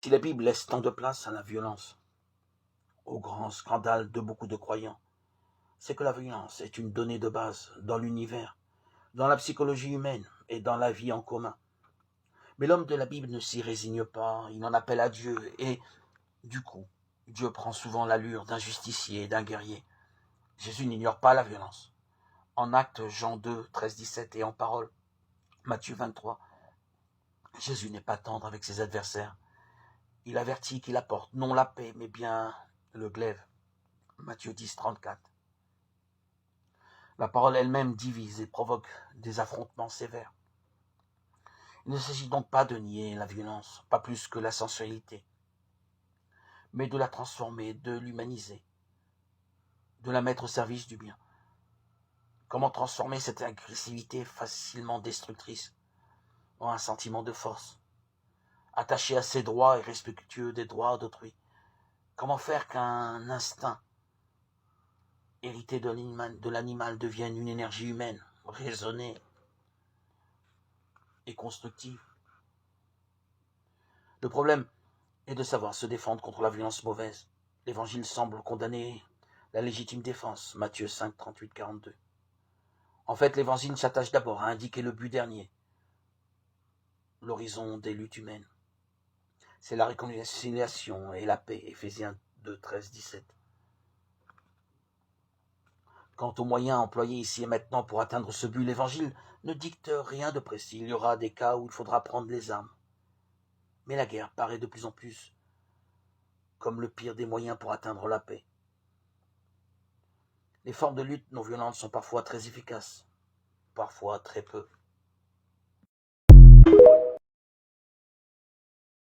Si la Bible laisse tant de place à la violence, au grand scandale de beaucoup de croyants, c'est que la violence est une donnée de base dans l'univers, dans la psychologie humaine et dans la vie en commun. Mais l'homme de la Bible ne s'y résigne pas, il en appelle à Dieu et, du coup, Dieu prend souvent l'allure d'un justicier et d'un guerrier. Jésus n'ignore pas la violence. En actes, Jean 2, 13, 17 et en parole, Matthieu 23, Jésus n'est pas tendre avec ses adversaires. Il avertit qu'il apporte non la paix, mais bien le glaive. Matthieu 10, 34. La parole elle-même divise et provoque des affrontements sévères. Il ne s'agit donc pas de nier la violence, pas plus que la sensualité, mais de la transformer, de l'humaniser, de la mettre au service du bien. Comment transformer cette agressivité facilement destructrice en un sentiment de force, attaché à ses droits et respectueux des droits d'autrui? Comment faire qu'un instinct hérité de l'animal devienne une énergie humaine, raisonnée et constructive? Le problème est de savoir se défendre contre la violence mauvaise. L'Évangile semble condamner la légitime défense, Matthieu 5, 38, 42. En fait, l'Évangile s'attache d'abord à indiquer le but dernier, l'horizon des luttes humaines. C'est la réconciliation et la paix, Éphésiens 2, 13, 17. Quant aux moyens employés ici et maintenant pour atteindre ce but, l'Évangile ne dicte rien de précis. Il y aura des cas où il faudra prendre les armes. Mais la guerre paraît de plus en plus comme le pire des moyens pour atteindre la paix. Les formes de lutte non violente sont parfois très efficaces, parfois très peu.